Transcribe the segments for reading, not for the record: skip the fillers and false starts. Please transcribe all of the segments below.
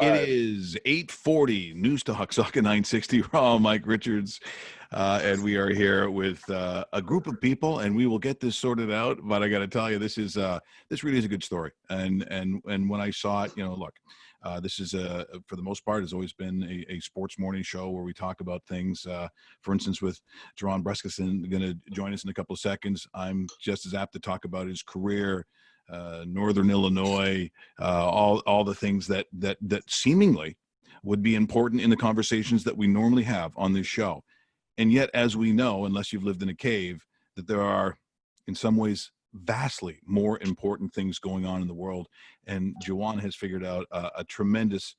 It live. is 8:40, Newstalk Sauga 960, Raw, Mike Richards, and we are here with a group of people, and we will get this sorted out. But I got to tell you, this really is a good story. And when I saw it, look, this is for the most part, has always been a sports morning show where we talk about things. For instance, with Juwan Brescacin going to join us in a couple of seconds, I'm just as apt to talk about his career. Northern Illinois, all the things that seemingly would be important in the conversations that we normally have on this show. And yet, as we know, unless you've lived in a cave, that there are, in some ways, vastly more important things going on in the world. And Juwan has figured out a tremendous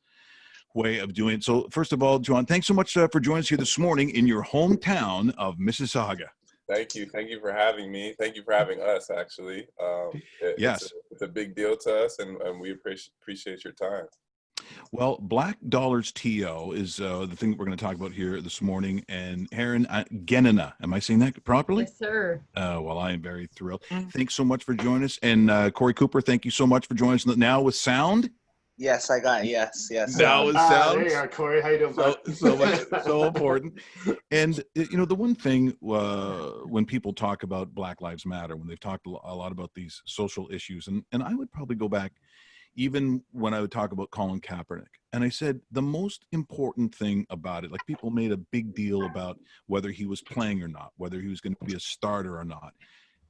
way of doing it. So first of all, Juwan, thanks so much for joining us here this morning in your hometown of Mississauga. Thank you for having me. Thank you for having us, actually. Yes. It's a big deal to us, and we appreciate your time. Well, BlackDollarsTO is the thing that we're going to talk about here this morning. And Heran, Genene, am I saying that properly? Yes, sir. Well, I am very thrilled. Thanks so much for joining us. And Cory Cooper, thank you so much for joining us now with sound. Yes, I got it. Yes. Now with sound. There you are, Cory. How you doing, bud? So much, so important. And the one thing when people talk about Black Lives Matter, when they've talked a lot about these social issues, and I would probably go back even when I would talk about Colin Kaepernick, and I said the most important thing about it, like people made a big deal about whether he was playing or not, whether he was going to be a starter or not.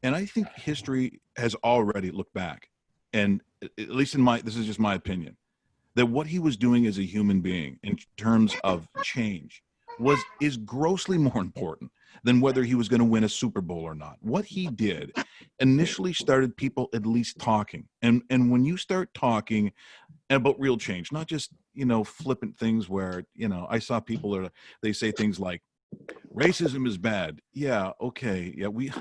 And I think history has already looked back, and at least this is just my opinion, that what he was doing as a human being in terms of change is grossly more important than whether he was going to win a Super Bowl or not. What he did initially started people at least talking. And when you start talking about real change, not just, flippant things where, I saw people they say things like racism is bad. Yeah. Okay. Yeah. We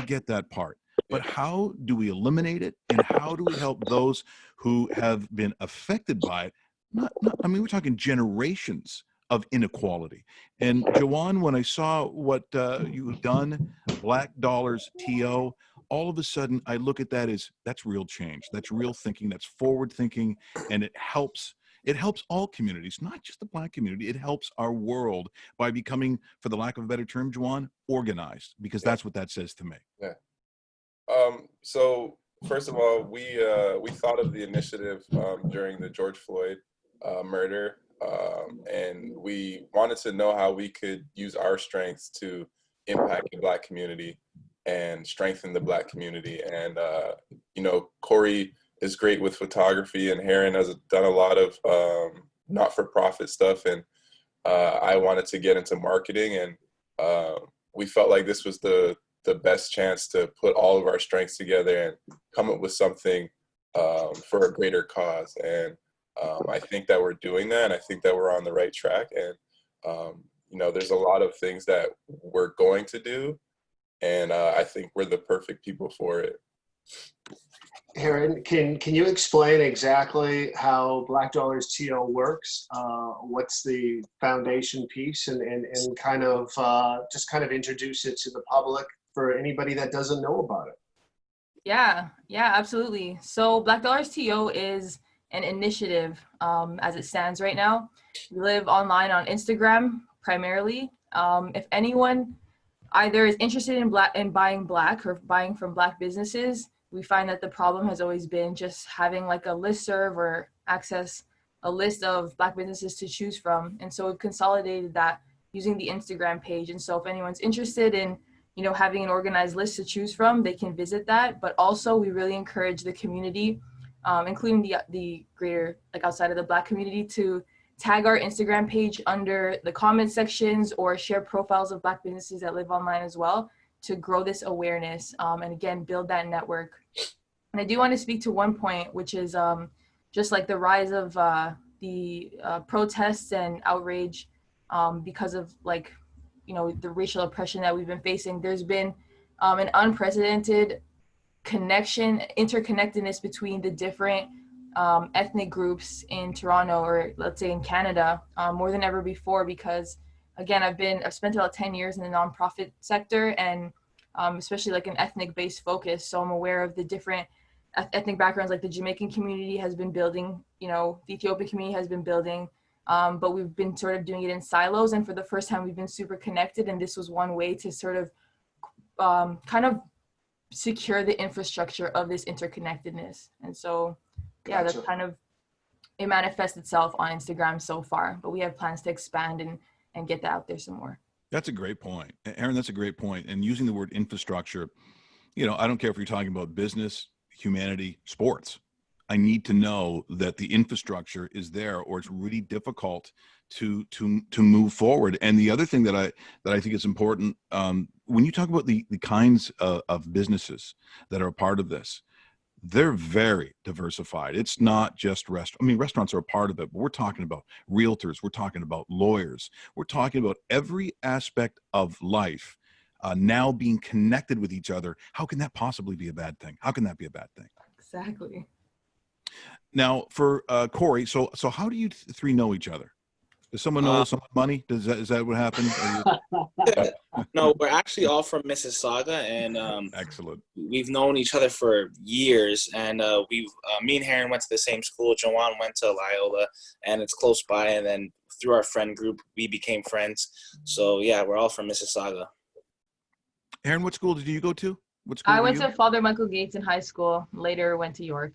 get that part. But how do we eliminate it, and how do we help those who have been affected by it? We're talking generations of inequality. And Juwan, when I saw what you've done, BlackDollarsTO, all of a sudden I look at that as that's real change, that's real thinking, that's forward thinking, and it helps all communities, not just the Black community. It helps our world by becoming, for the lack of a better term, Juwan, organized, because that's what that says to me. Yeah. So first of all, we thought of the initiative during the George Floyd murder, and we wanted to know how we could use our strengths to impact the Black community and strengthen the Black community. And Cory is great with photography, and Heran has done a lot of not-for-profit stuff, and I wanted to get into marketing, and we felt like this was the best chance to put all of our strengths together and come up with something for a greater cause. And I think that we're doing that, and I think that we're on the right track. And there's a lot of things that we're going to do, and I think we're the perfect people for it. Heran, can you explain exactly how BlackDollarsTO works? What's the foundation piece, and kind of just kind of introduce it to the public for anybody that doesn't know about it? Yeah, absolutely. So BlackDollarsTO is an initiative as it stands right now. We live online on Instagram primarily. If anyone either is interested in buying Black or buying from Black businesses, we find that the problem has always been just having like a listserv or access a list of Black businesses to choose from. And so we've consolidated that using the Instagram page. And so if anyone's interested in having an organized list to choose from, they can visit that. But also we really encourage the community, including the greater, like outside of the Black community, to tag our Instagram page under the comment sections or share profiles of Black businesses that live online as well, to grow this awareness and again, build that network. And I do want to speak to one point, which is just like the rise of the protests and outrage because of the racial oppression that we've been facing. There's been an unprecedented interconnectedness between the different ethnic groups in Toronto, or let's say in Canada, more than ever before, because again, I've spent about 10 years in the nonprofit sector, and especially like an ethnic based focus. So I'm aware of the different ethnic backgrounds. Like the Jamaican community has been building the Ethiopian community has been building. But we've been sort of doing it in silos. And for the first time, we've been super connected. And this was one way to sort of kind of secure the infrastructure of this interconnectedness. And so, yeah, Gotcha. that's kind of, it manifests itself on Instagram so far, but we have plans to expand and get that out there some more. That's a great point, Heran. That's a great point. And using the word infrastructure, I don't care if you're talking about business, humanity, sports. I need to know that the infrastructure is there, or it's really difficult to move forward. And the other thing that I think is important, when you talk about the kinds of businesses that are a part of this, they're very diversified. It's not just restaurants are a part of it, but we're talking about realtors, we're talking about lawyers, we're talking about every aspect of life now being connected with each other. How can that possibly be a bad thing? How can that be a bad thing? Exactly. Now, for Cory, so how do you three know each other? Does someone know someone money? Is that what happened? No, we're actually all from Mississauga, and Excellent. we've known each other for years. And me and Heran went to the same school. Juwan went to Loyola, and it's close by. And then through our friend group, we became friends. So yeah, we're all from Mississauga. Heran, what school did you go to? What school I were went you? to Father Michael Gates in high school, later went to York.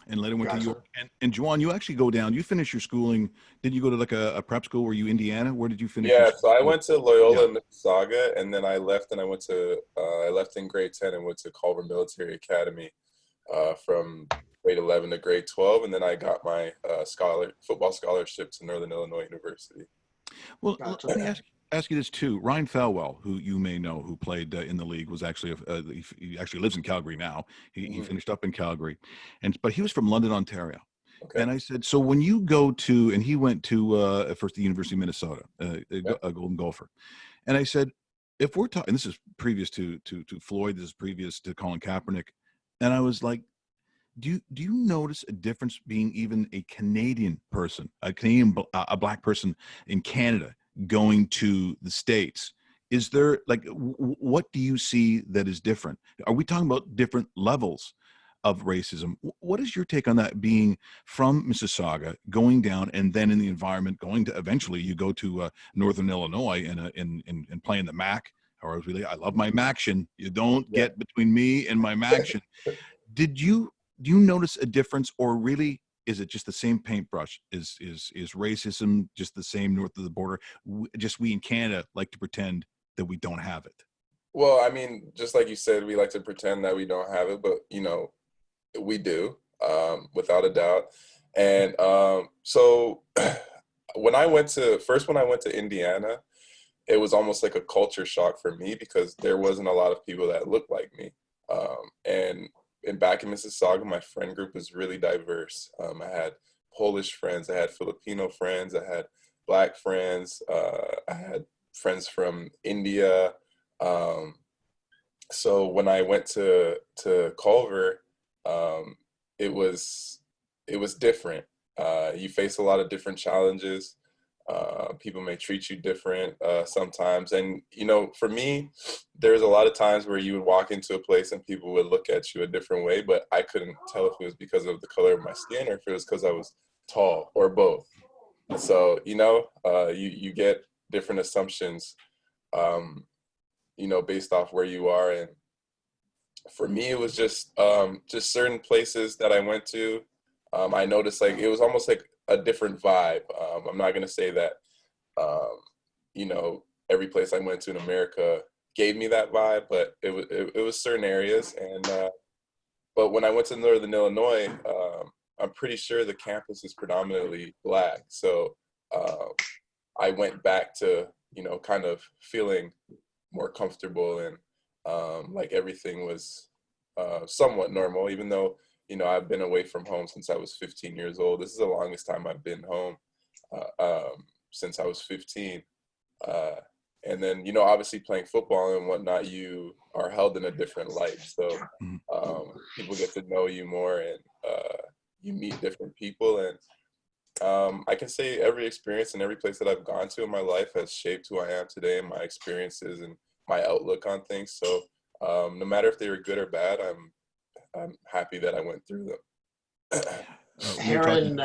And later went to Gotcha. York. And Juwan, you actually go down. You finished your schooling. Did you go to like a prep school? Were you Indiana? Where did you finish? Yeah, your so I school? went to Loyola Mississauga, and then I left, and I left in grade 10 and went to Culver Military Academy from grade 11 to grade 12, and then I got my football scholarship to Northern Illinois University. Well, Gotcha. let me ask you this too. Ryan Falwell, who you may know, who played in the league, was actually he actually lives in Calgary now. He finished up in Calgary, but he was from London, Ontario. Okay. And I said, so when you go to, and he went to first the University of Minnesota, a Golden Gopher, and I said, if we're talking, this is previous to Floyd, this is previous to Colin Kaepernick, and I was like, do you notice a difference being even a Canadian person, a black person in Canada going to the States? Is there what do you see that is different? Are we talking about different levels of racism? What is your take on that, being from Mississauga, going down, and then in the environment, going to eventually you go to Northern Illinois and playing the MAC, or as I love my Maction. You don't get between me and my Maction. Do you notice a difference, or really is it just the same paintbrush? Is racism just the same north of the border? Just we in Canada like to pretend that we don't have it. Well, I mean, just like you said, we like to pretend that we don't have it, but we do, without a doubt. And so when I went to Indiana, it was almost like a culture shock for me, because there wasn't a lot of people that looked like me. And back in Mississauga, my friend group was really diverse. I had Polish friends, I had Filipino friends, I had Black friends, I had friends from India. So when I went to Culver, it was different. You face a lot of different challenges. People may treat you different sometimes. And, for me, there's a lot of times where you would walk into a place and people would look at you a different way, but I couldn't tell if it was because of the color of my skin or if it was because I was tall, or both. So, you get different assumptions, based off where you are. And for me, it was just certain places that I went to. I noticed it was almost like a different vibe. I'm not going to say that, every place I went to in America gave me that vibe, but it was certain areas. And, but when I went to Northern Illinois, I'm pretty sure the campus is predominantly Black. So I went back to, kind of feeling more comfortable, and like everything was somewhat normal, even though, I've been away from home since I was 15 years old. This is the longest time I've been home since I was 15. And then, obviously playing football and whatnot, you are held in a different light. So people get to know you more, and you meet different people. And I can say every experience and every place that I've gone to in my life has shaped who I am today, and my experiences and my outlook on things. So no matter if they were good or bad, I'm happy that I went through them. we were talking.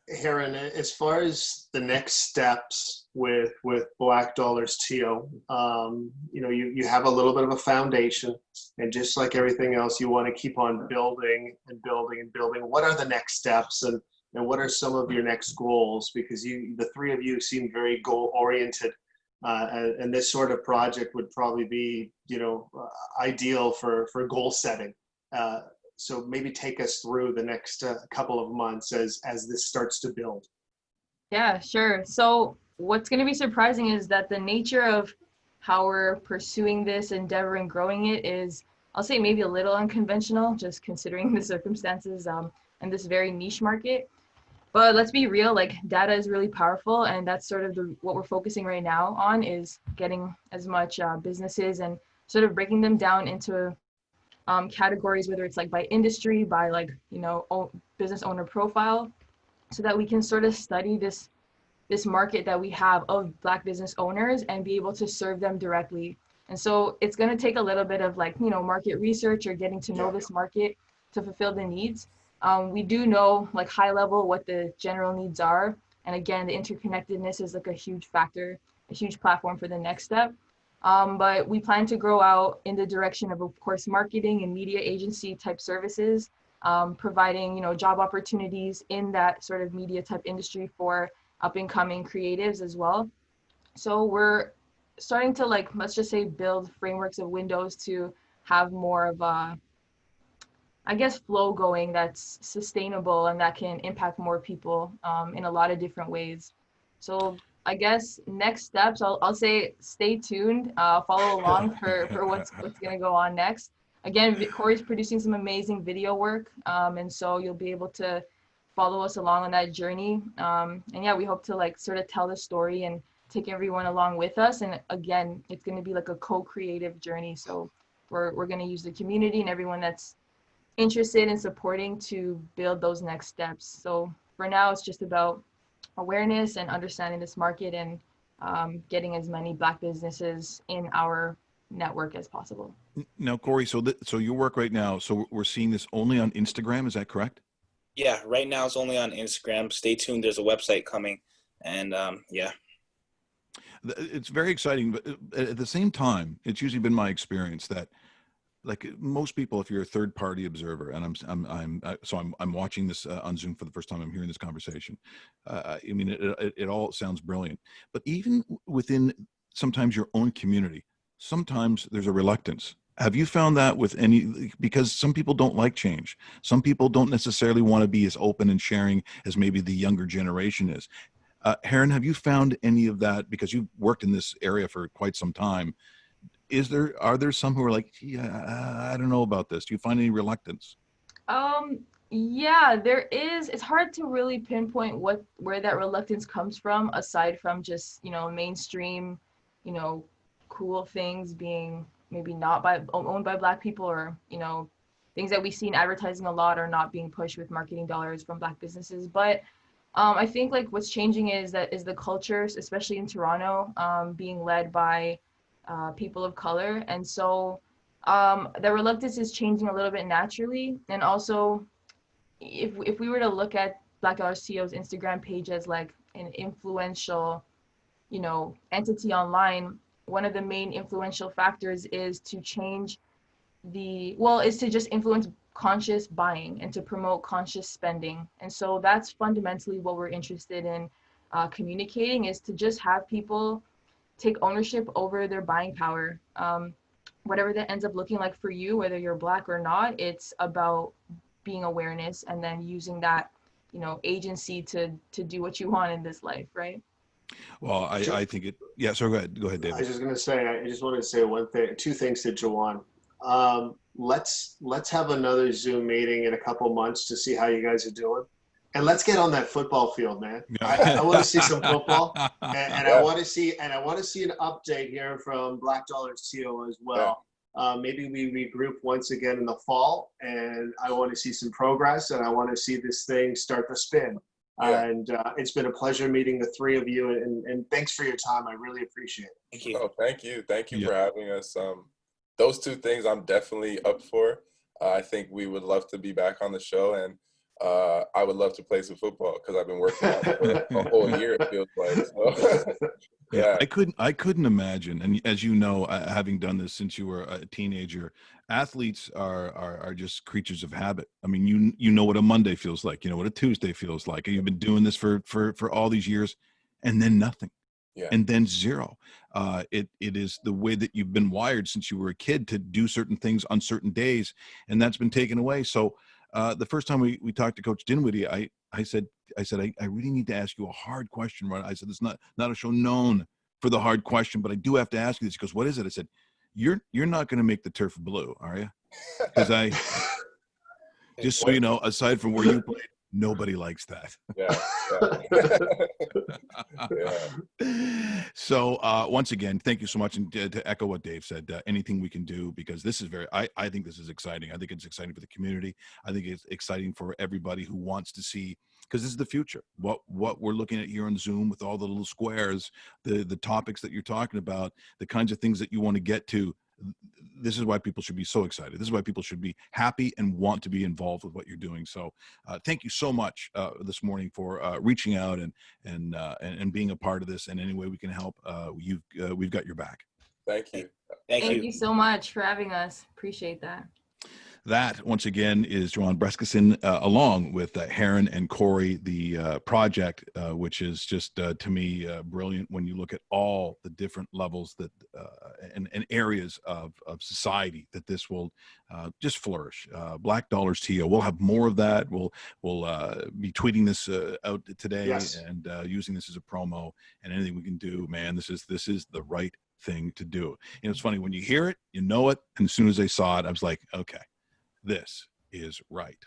Heran, as far as the next steps with BlackDollarsTO, you have a little bit of a foundation, and just like everything else, you want to keep on building and building and building. What are the next steps, and what are some of your next goals? Because the three of you seem very goal oriented, and this sort of project would probably be, ideal for goal setting. So maybe take us through the next couple of months as this starts to build. Yeah, sure. So what's going to be surprising is that the nature of how we're pursuing this endeavor and growing it is, I'll say, maybe a little unconventional, just considering the circumstances and this very niche market. But let's be real, like, data is really powerful, and that's sort of what we're focusing right now on, is getting as much businesses and sort of breaking them down into categories, whether it's like by industry, by like, business owner profile, so that we can sort of study this market that we have of Black business owners and be able to serve them directly. And so it's going to take a little bit of like, market research or getting to know this market to fulfill the needs. We do know like high level what the general needs are. And again, the interconnectedness is like a huge factor, a huge platform for the next step. But we plan to grow out in the direction of course, marketing and media agency type services, providing, job opportunities in that sort of media type industry for up and coming creatives as well. So we're starting to, like, let's just say, build frameworks of windows to have more of a, I guess, flow going that's sustainable and that can impact more people in a lot of different ways. So I guess next steps, I'll say stay tuned, follow along for what's going to go on next. Again, Cory's producing some amazing video work, and so you'll be able to follow us along on that journey. And yeah, we hope to like sort of tell the story and take everyone along with us. And again, it's going to be like a co-creative journey. So we're going to use the community and everyone that's interested in supporting to build those next steps. So for now, it's just about awareness and understanding this market and getting as many Black businesses in our network as possible. Now, Cory, so your work right now, so we're seeing this only on Instagram, is that correct? Yeah, right now it's only on Instagram. Stay tuned. There's a website coming, and yeah. It's very exciting, but at the same time, it's usually been my experience that, like most people, if you're a third-party observer, and I'm watching this on Zoom for the first time, I'm hearing this conversation. I mean, it all sounds brilliant, but even within sometimes your own community, sometimes there's a reluctance. Have you found that with any, because some people don't like change. Some people don't necessarily want to be as open and sharing as maybe the younger generation is. Heran, have you found any of that, because you've worked in this area for quite some time? Are there some who are like, yeah, I don't know about this? Do you find any reluctance? Yeah, there is. It's hard to really pinpoint where that reluctance comes from, aside from just, mainstream, cool things being maybe not owned by Black people, or, things that we see in advertising a lot are not being pushed with marketing dollars from Black businesses. But I think like what's changing is the cultures, especially in Toronto, being led by people of color. And so the reluctance is changing a little bit naturally. And also, if we were to look at BlackDollarsTO's Instagram page as like an influential, entity online, one of the main influential factors is to change is to just influence conscious buying and to promote conscious spending. And so that's fundamentally what we're interested in communicating, is to just have people take ownership over their buying power. Whatever that ends up looking like for you, whether you're Black or not, it's about being awareness and then using that, agency to do what you want in this life, right? Well, I think yeah, so go ahead, David. I was just going to say, I just wanted to say two things to Juwan. Let's have another Zoom meeting in a couple months to see how you guys are doing. And let's get on that football field, man. I want to see some football, and I want to see an update here from BlackDollarsTO as well. Maybe we regroup once again in the fall, and I want to see some progress, and I want to see this thing start to spin. Yeah. And it's been a pleasure meeting the three of you, and thanks for your time. I really appreciate it. Thank you. Oh, thank you for having us. Those two things I'm definitely up for. I think we would love to be back on the show, and I would love to play some football because I've been working out for a whole year, it feels like. So, Yeah, yeah. I couldn't imagine. And as you know, having done this since you were a teenager, athletes are just creatures of habit. I mean, you know what a Monday feels like, you know what a Tuesday feels like. And you've been doing this for all these years, and then nothing, Yeah. and then zero. It is the way that you've been wired since you were a kid to do certain things on certain days, and that's been taken away. So the first time we talked to Coach Dinwiddie, I said, I really need to ask you a hard question, right? I said, it's not a show known for the hard question, but I do have to ask you this. He goes, what is it? I said, you're not going to make the turf blue, are you? Because just so you know, aside from where you played, nobody likes that. Yeah. Yeah. So once again, thank you so much. And to echo what Dave said, anything we can do, because this is I think this is exciting. I think it's exciting for the community. I think it's exciting for everybody who wants to see, because this is the future. What we're looking at here on Zoom with all the little squares, the topics that you're talking about, the kinds of things that you want to get to. This is why people should be so excited. This is why people should be happy and want to be involved with what you're doing. So thank you so much this morning for reaching out and being a part of this. And any way we can help, we've got your back. Thank you. Thank you so much for having us. Appreciate that. That, once again, is Juwan Brescacin, along with Heran and Cory, the project, which is just, to me, brilliant when you look at all the different levels that and areas of society that this will just flourish. BlackDollarsTO. We'll have more of that. We'll be tweeting this out today. Yes. And using this as a promo, and anything we can do, man, this is the right thing to do. You know, it's funny when you hear it, you know it, and as soon as I saw it, I was like, okay, this is right.